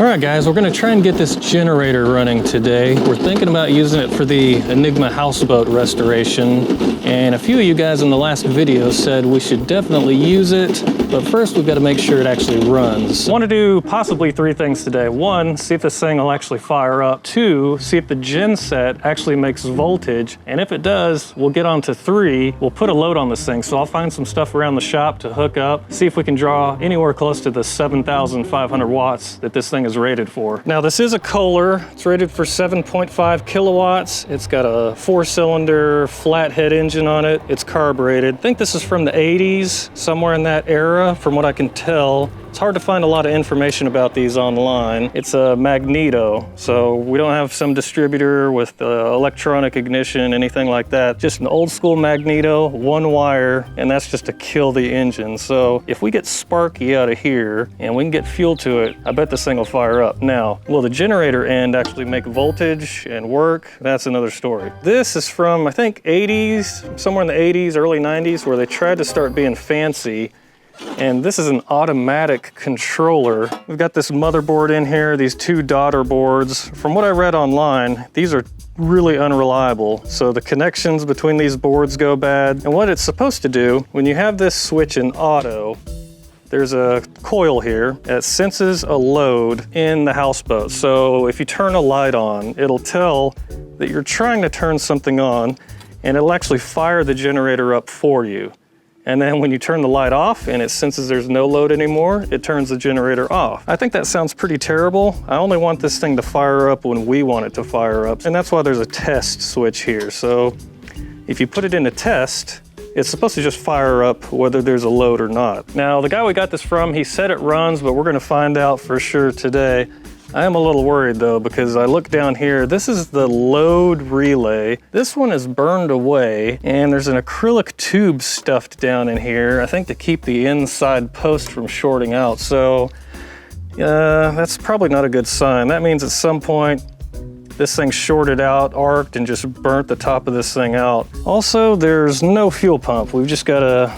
All right, guys, we're gonna try and get this generator running today. We're thinking about using it for the Enigma Houseboat restoration. And a few of you guys in the last video said we should definitely use it, but first we've got to make sure it actually runs. I want to do possibly 3 things today. 1, see if this thing will actually fire up. 2, see if the gen set actually makes voltage. And if it does, we'll get on to 3. We'll put a load on this thing. So I'll find some stuff around the shop to hook up, see if we can draw anywhere close to the 7,500 watts that this thing is rated for. Now this is a Kohler. It's rated for 7.5 kilowatts. It's got a 4-cylinder flathead engine on it. It's carbureted. I think this is from the 80s, somewhere in that era, from what I can tell. It's hard to find a lot of information about these online. It's a magneto, so we don't have some distributor with electronic ignition, anything like that. Just an old school magneto, 1 wire, and that's just to kill the engine. So if we get Sparky out of here and we can get fuel to it, I bet this thing will fire up. Now, will the generator end actually make voltage and work? That's another story. This is from, I think, 80s, somewhere in the 80s, early 90s, where they tried to start being fancy. And this is an automatic controller. We've got this motherboard in here, these 2 daughter boards. From what I read online, these are really unreliable. So the connections between these boards go bad. And what it's supposed to do, when you have this switch in auto, there's a coil here that senses a load in the houseboat. So if you turn a light on, it'll tell that you're trying to turn something on, and it'll actually fire the generator up for you. And then when you turn the light off and it senses there's no load anymore, it turns the generator off. I think that sounds pretty terrible. I only want this thing to fire up when we want it to fire up. And that's why there's a test switch here. So if you put it in a test, it's supposed to just fire up whether there's a load or not. Now, the guy we got this from, he said it runs, but we're gonna find out for sure today. I am a little worried though, because I look down here, this is the load relay. This one is burned away, and there's an acrylic tube stuffed down in here, I think to keep the inside post from shorting out. So that's probably not a good sign. That means at some point, this thing shorted out, arced, and just burnt the top of this thing out. Also, there's no fuel pump. We've just got a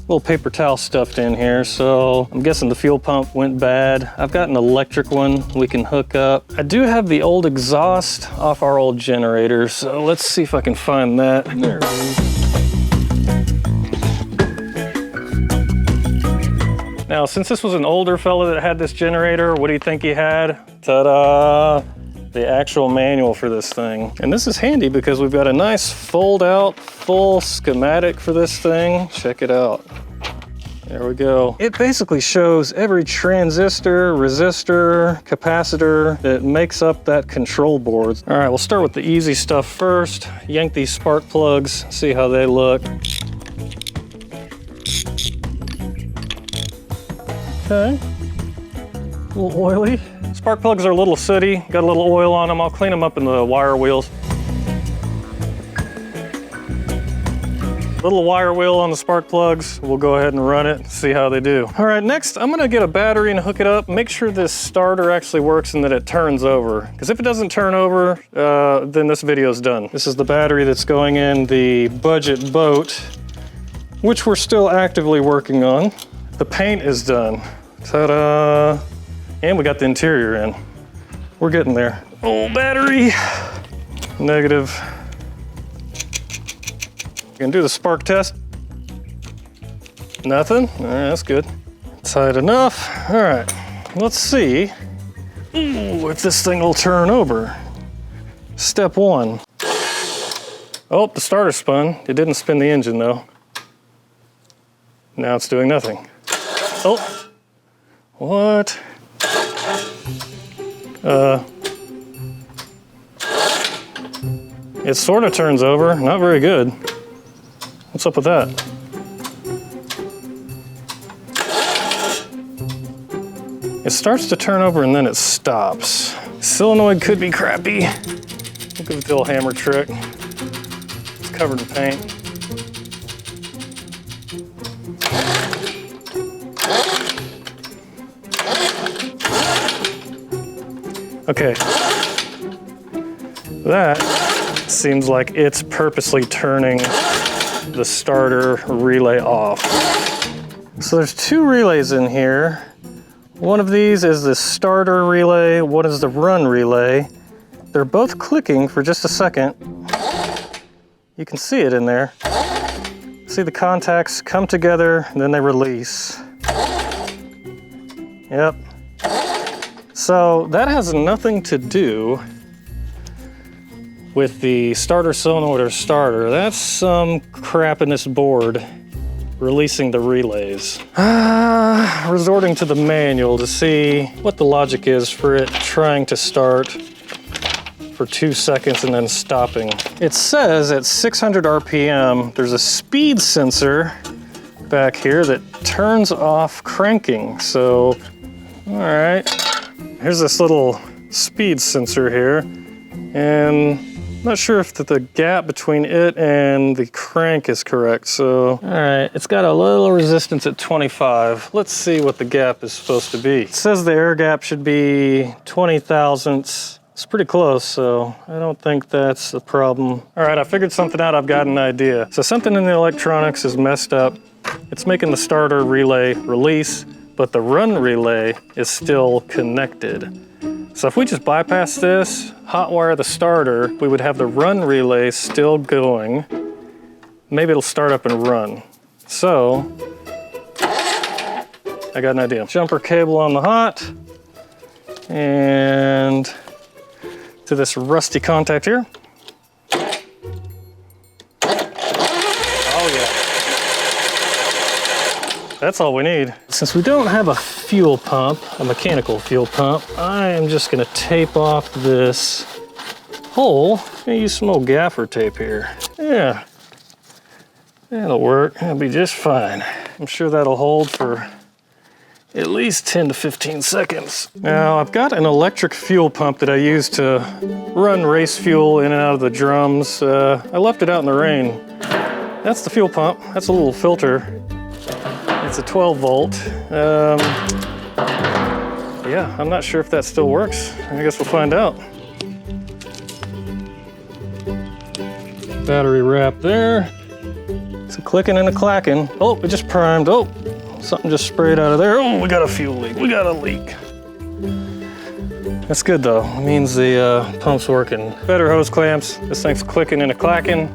little paper towel stuffed in here, so I'm guessing the fuel pump went bad. I've got an electric one we can hook up. I do have the old exhaust off our old generator, so let's see if I can find that. There it is. Now, since this was an older fella that had this generator, what do you think he had? Ta-da! The actual manual for this thing. And this is handy because we've got a nice fold out full schematic for this thing. Check it out. There we go. It basically shows every transistor, resistor, capacitor that makes up that control board. All right, we'll start with the easy stuff first. Yank these spark plugs, see how they look. Okay, a little oily. Spark plugs are a little sooty, got a little oil on them. I'll clean them up in the wire wheels. Little wire wheel on the spark plugs. We'll go ahead and run it, see how they do. All right, next I'm gonna get a battery and hook it up. Make sure this starter actually works and that it turns over. Because if it doesn't turn over, then this video's done. This is the battery that's going in the budget boat, which we're still actively working on. The paint is done. Ta-da! And we got the interior in. We're getting there. Oh, battery. Negative. Gonna do the spark test. Nothing? All right, that's good. Tight enough. All right, let's see if this thing will turn over. Step 1. Oh, the starter spun. It didn't spin the engine though. Now it's doing nothing. Oh, what? It sort of turns over, not very good. What's up with that? It starts to turn over and then it stops. Solenoid could be crappy. We'll give it the old hammer trick. It's covered in paint. Okay, that seems like it's purposely turning the starter relay off. So there's 2 relays in here. One of these is the starter relay, one is the run relay. They're both clicking for just a second. You can see it in there. See the contacts come together, and then they release. Yep. So that has nothing to do with the starter solenoid starter. That's some crap in this board releasing the relays. Resorting to the manual to see what the logic is for it trying to start for 2 seconds and then stopping. It says at 600 RPM, there's a speed sensor back here that turns off cranking. So, all right, here's this little speed sensor here. And I'm not sure if the gap between it and the crank is correct. So, all right, it's got a little resistance at 25. Let's see what the gap is supposed to be. It says the air gap should be 20 thousandths. It's pretty close, so I don't think that's the problem. All right, I figured something out. I've got an idea. So something in the electronics is messed up. It's making the starter relay release, but the run relay is still connected. So if we just bypass this, hotwire the starter, we would have the run relay still going. Maybe it'll start up and run. So, I got an idea. Jumper cable on the hot, and to this rusty contact here. Oh yeah. That's all we need. Since we don't have a fuel pump, a mechanical fuel pump, I am just gonna tape off this hole. I'm gonna use some old gaffer tape here. Yeah, that'll work. That'll be just fine. I'm sure that'll hold for at least 10 to 15 seconds. Now, I've got an electric fuel pump that I use to run race fuel in and out of the drums. I left it out in the rain. That's the fuel pump. That's a little filter. It's a 12 volt. Yeah, I'm not sure if that still works. I guess we'll find out. Battery wrap there. It's a clicking and a clacking. Oh, it just primed. Oh, something just sprayed out of there. Oh, we got a fuel leak. We got a leak. That's good though. It means the pump's working. Better hose clamps. This thing's clicking and a clacking.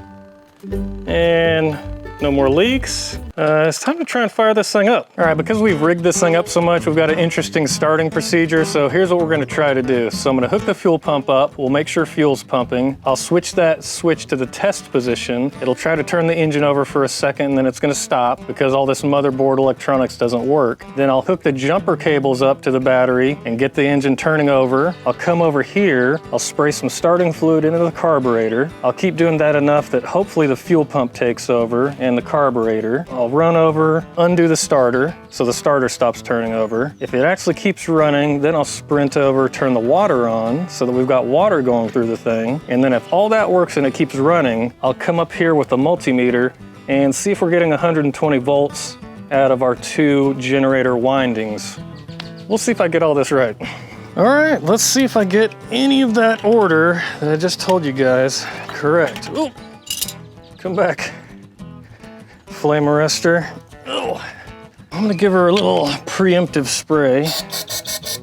And no more leaks. It's time to try and fire this thing up. All right, because we've rigged this thing up so much, we've got an interesting starting procedure. So here's what we're gonna try to do. So I'm gonna hook the fuel pump up. We'll make sure fuel's pumping. I'll switch that switch to the test position. It'll try to turn the engine over for a second, and then it's gonna stop because all this motherboard electronics doesn't work. Then I'll hook the jumper cables up to the battery and get the engine turning over. I'll come over here. I'll spray some starting fluid into the carburetor. I'll keep doing that enough that hopefully the fuel pump takes over and the carburetor. I'll run over, undo the starter, so the starter stops turning over. If it actually keeps running, then I'll sprint over, turn the water on, so that we've got water going through the thing. And then if all that works and it keeps running, I'll come up here with a multimeter and see if we're getting 120 volts out of our 2 generator windings. We'll see if I get all this right. All right, let's see if I get any of that order that I just told you guys correct. Oh, come back. Flame arrestor. Oh, I'm gonna give her a little preemptive spray.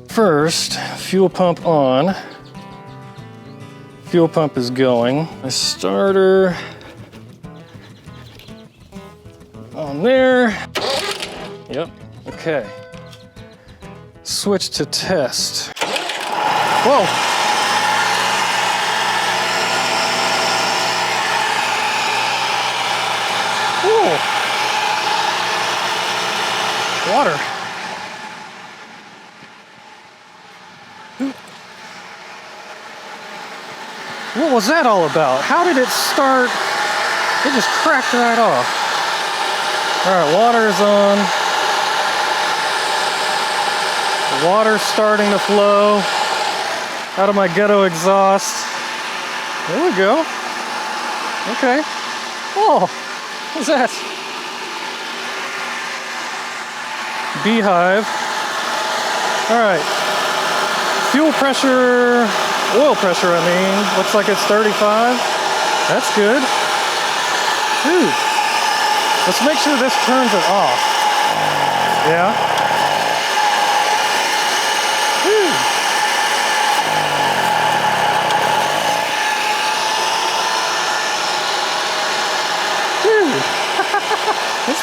First, fuel pump on. Fuel pump is going. My starter on there. Yep, okay. Switch to test. Whoa. Water. What was that all about? How did it start? It just cracked right off. All right, water is on. The water's starting to flow out of my ghetto exhaust. There we go. Okay. Oh, what's that? Beehive. All right. Fuel pressure, oil pressure, I mean, looks like it's 35. That's good. Dude, let's make sure this turns it off. Yeah.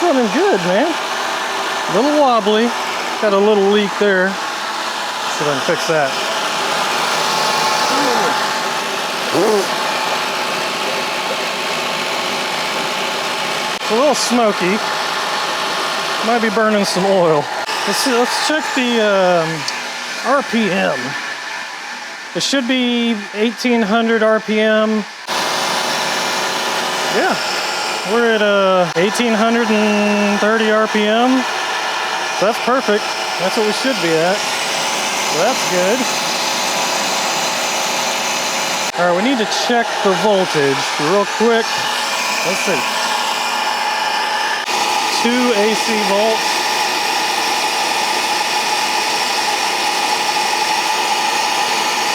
running good, man. A little wobbly. Got a little leak there. See if I can fix that. It's a little smoky. Might be burning some oil. Let's check the RPM. It should be 1800 RPM. Yeah, we're at 1830 RPM. So that's perfect. That's what we should be at. So that's good. All right, we need to check the voltage real quick. Let's see. 2 AC volts.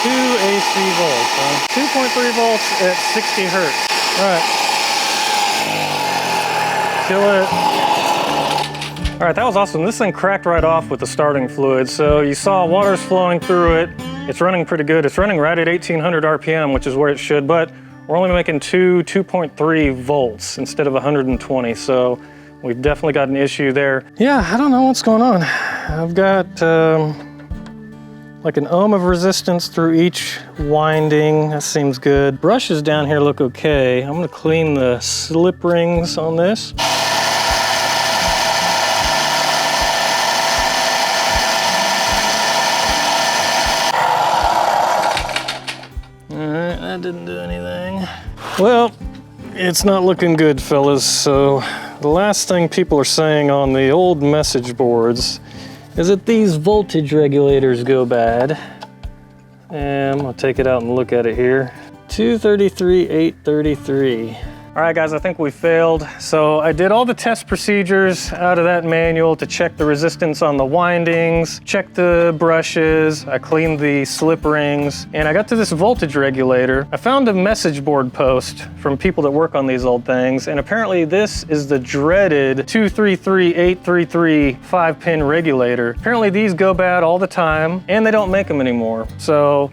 2 AC volts. 2.3 volts at 60 hertz. All right. Kill it. All right, that was awesome. This thing cracked right off with the starting fluid. So you saw water's flowing through it. It's running pretty good. It's running right at 1800 RPM, which is where it should, but we're only making 2.3 volts instead of 120. So we've definitely got an issue there. Yeah, I don't know what's going on. I've got like an ohm of resistance through each winding. That seems good. Brushes down here look okay. I'm gonna clean the slip rings on this. Alright, that didn't do anything. Well, it's not looking good, fellas. So the last thing people are saying on the old message boards is that these voltage regulators go bad. And I'm gonna take it out and look at it here. 233, 833. All right, guys, I think we failed. So I did all the test procedures out of that manual to check the resistance on the windings, check the brushes, I cleaned the slip rings, and I got to this voltage regulator. I found a message board post from people that work on these old things, and apparently this is the dreaded 233, 833 5-pin regulator. Apparently these go bad all the time, and they don't make them anymore. So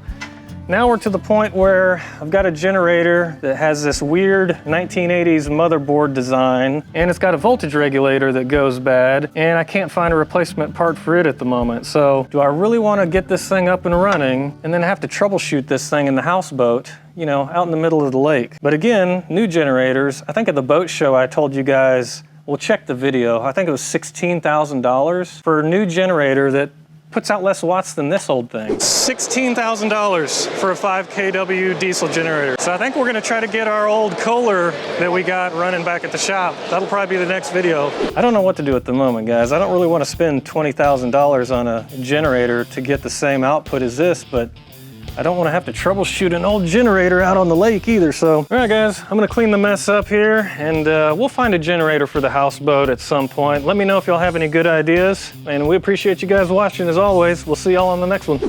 now we're to the point where I've got a generator that has this weird 1980s motherboard design, and it's got a voltage regulator that goes bad, and I can't find a replacement part for it at the moment. So do I really want to get this thing up and running and then have to troubleshoot this thing in the houseboat, you know, out in the middle of the lake? But again, new generators, I think at the boat show I told you guys, well, check the video, I think it was $16,000 for a new generator that puts out less watts than this old thing. $16,000 for a 5 kW diesel generator. So I think we're gonna try to get our old Kohler that we got running back at the shop. That'll probably be the next video. I don't know what to do at the moment, guys. I don't really want to spend $20,000 on a generator to get the same output as this, but I don't want to have to troubleshoot an old generator out on the lake either. So, all right, guys, I'm gonna clean the mess up here, and we'll find a generator for the houseboat at some point. Let me know if y'all have any good ideas, and we appreciate you guys watching as always. We'll see y'all on the next one.